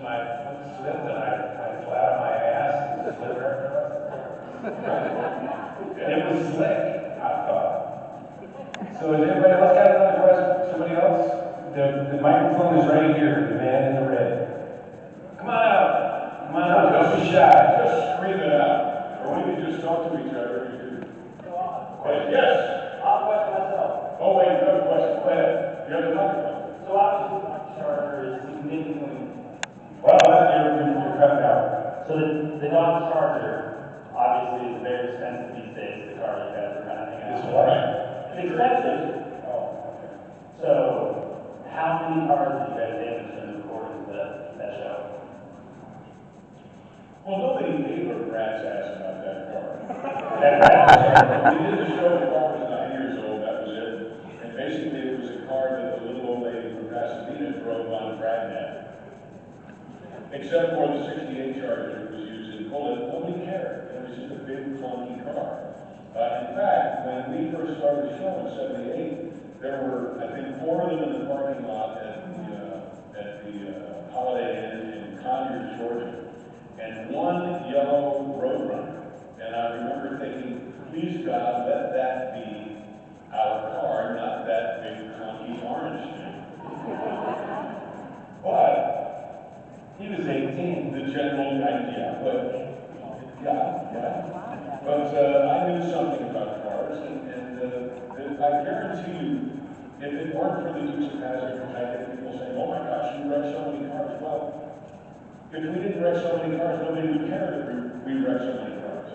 my foot slipped and I flat on my ass and slid right across the car. And it was slick, I thought. So has anybody else got another question? Somebody else? The microphone is right here, the man in the red. Come on out. Come on out, don't be shy. Just scream it out. Or when you just talk to each other, you can. Yes. I'll question myself. Oh, wait, you have a question. Go ahead. You have a microphone. So obviously the Charger is significantly. Well, you're cutting out. So the Dodge Charger obviously is very expensive these days. The car you guys are kind of hanging out. It's with. what? It's expensive. Oh, okay. So how many cars did you guys damage in the recording of that show? Well, nobody gave a rat's ass about that car. That's We did the show, the car was 9 years old, that was it. And basically it was a car that the little old lady from Pasadena drove on Dragnet. Except for the 68 Charger that was used in Bullet, nobody cared. It was just a big clunky car. In fact, when we first started the show in '78, there were, I think, 4 of them in the parking lot at the Holiday Inn in Conyers, Georgia, and 1 yellow Roadrunner. And I remember thinking, please God, let that be our car, not that big clunky orange thing. But He was 18. the general idea, but yeah. But I knew something about cars, and I guarantee you, if it weren't for the Dukes of Hazzard, I get people saying, "Oh my gosh, you wrecked so many cars." Well, if we didn't wreck so many cars, nobody would care that we wrecked so many cars.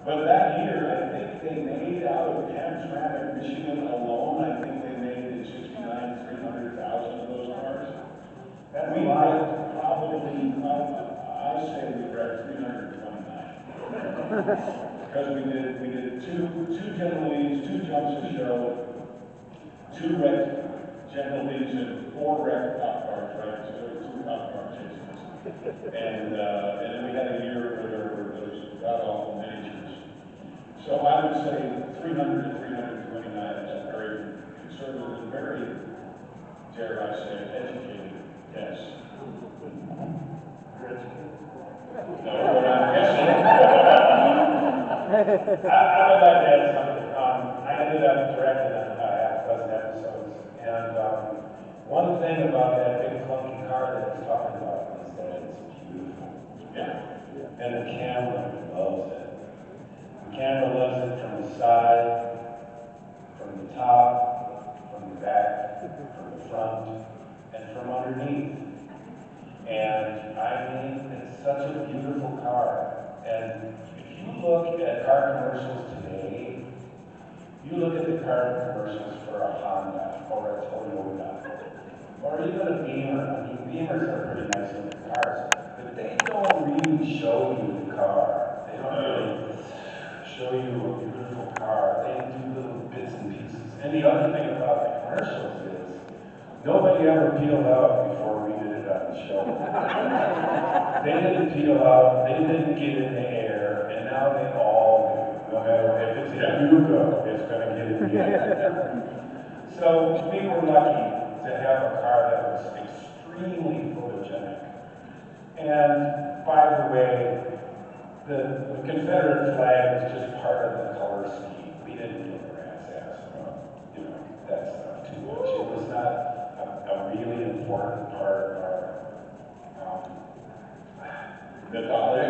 But that year, I think they made out of Hamtramck, Michigan alone, I think they made in '69 300,000 of those cars. That's We a lot. wrecked probably, I say we wrecked 329. Because we did two general leads, 2 jumps a show, 2 wrecked general leads, and 4 wrecked cop cars, right? So there were 2 cop car chases. And then we had a year where there were those god-awful miniatures. So I would say 300 to 329 is a very conservative and very, dare I say, educated guess. No, but I'm guessing. I would like to add something. I ended up directing a half dozen episodes, and one thing about that big clunky car that he's talking about is that it's beautiful. Yeah. And the camera loves it. The camera loves it from the side, from the top, from the back, from the front, and from underneath. And I mean, it's such a beautiful car. And if you look at car commercials today, you look at the car commercials for a Honda or a Toyota, or even a Beamer. I mean, Beamers are pretty nice looking cars, but they don't really show you the car. They don't really show you a beautiful car. They do little bits and pieces. And the other thing about the commercials is nobody ever peeled out before we did it on the show. They didn't peel out, they didn't get in the air, and now they all do. No matter if it's a Yugo, it's going to get in the air. So we were lucky to have a car that was extremely photogenic. And by the way, the Confederate flag was just part of the color scheme. We didn't give a rat's ass about, that stuff too much. It was not a really important part of our mythology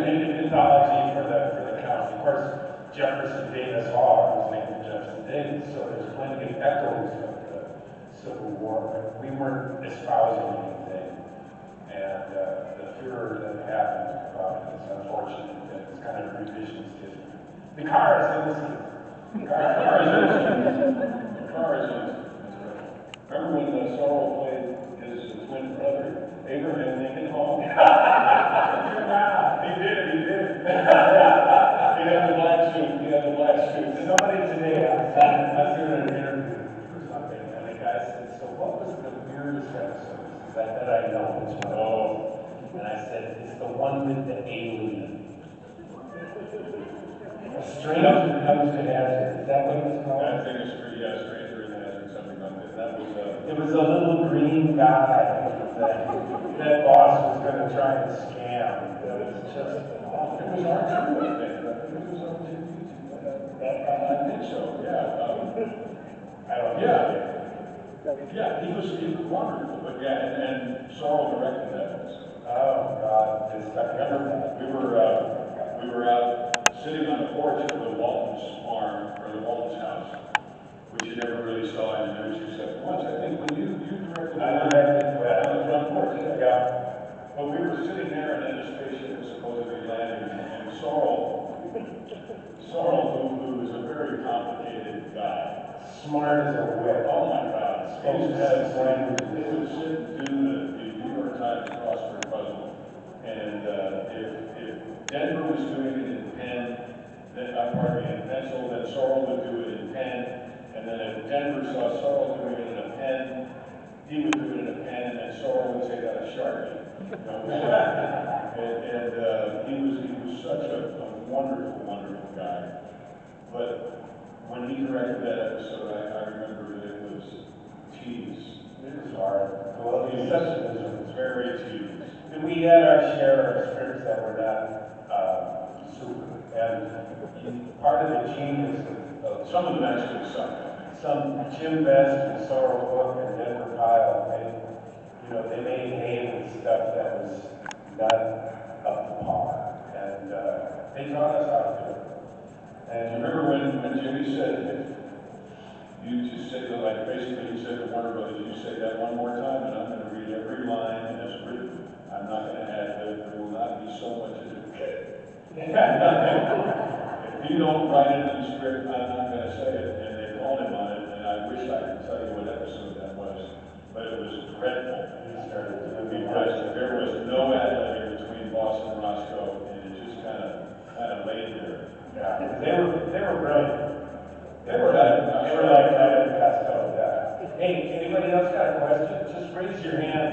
for the county. Of course, Jefferson Davis Hall was named for Jefferson Davis, so there's plenty of echoes of the Civil War, but we weren't espousing anything. And the furor that happened about it is unfortunate that it's kind of revisionist history. The car is innocent. The car is innocent. The car is innocent. Remember when Sorrell played his twin brother, Abraham Lincoln Hall? He did. He had the black suit. Somebody today, I was doing an interview or something, and the guy said, "So what was the weirdest episode?" He said, "That I know which one." Oh. And I said, "It's the one with the alien." A stranger comes to Hazzard. Is that what it was called? I think it's Stranger in Hazzard, something like that. That was It was a little green guy that boss was gonna try and scam. That was just awful. It was our two, I think. It was our two. I think so, yeah. I don't know. Yeah. Yeah, he was wonderful, but yeah, and Sorrel directed that also. Oh, God, this stuff. We were out sitting on the porch of the Walton's farm, or the Walton's house, which you never really saw in the news except once. I think when you directed I directed on the front porch. Yeah. But we were sitting there and then the spaceship was supposedly landing, and Sorrel, who is a very complicated guy. Smart as a whip. Oh my God. Spoke six languages. They would sit and do the New York Times crossword puzzle. And if Denver was doing it in pen, then in pencil, then Sorrel would do it in pen. And then if Denver saw Sorrel doing it in a pen, he would do it in a pen, and then Sorrel would take out a Sharpie. And he was such a wonderful, wonderful guy. But when he directed that episode, I remember that it was tedious. It was hard. Well, it was such a miserable. It's very tedious. And we had our share of scripts that were not super. And part of the genius of Some of them actually sucked. some Jim Best and Sorrel Book and Denver Pyle, they made hay with stuff that was not up to par. And they taught us how to do it. And you remember when Jimmy said, you just said, like, basically he said to Warner Brothers, you say that one more time and I'm going to read every line as written. I'm not going to add that. There will not be so much as a If you don't write it in the script, I'm not going to say it. And they called him on it, and I wish I could tell you what episode that was, but it was dreadful. Because there was no ad-libbing between Boss and Roscoe, and it just kind of laid there. Yeah, they were brilliant. They were like Costello. Yeah. Hey, anybody else got a question? Just raise your hand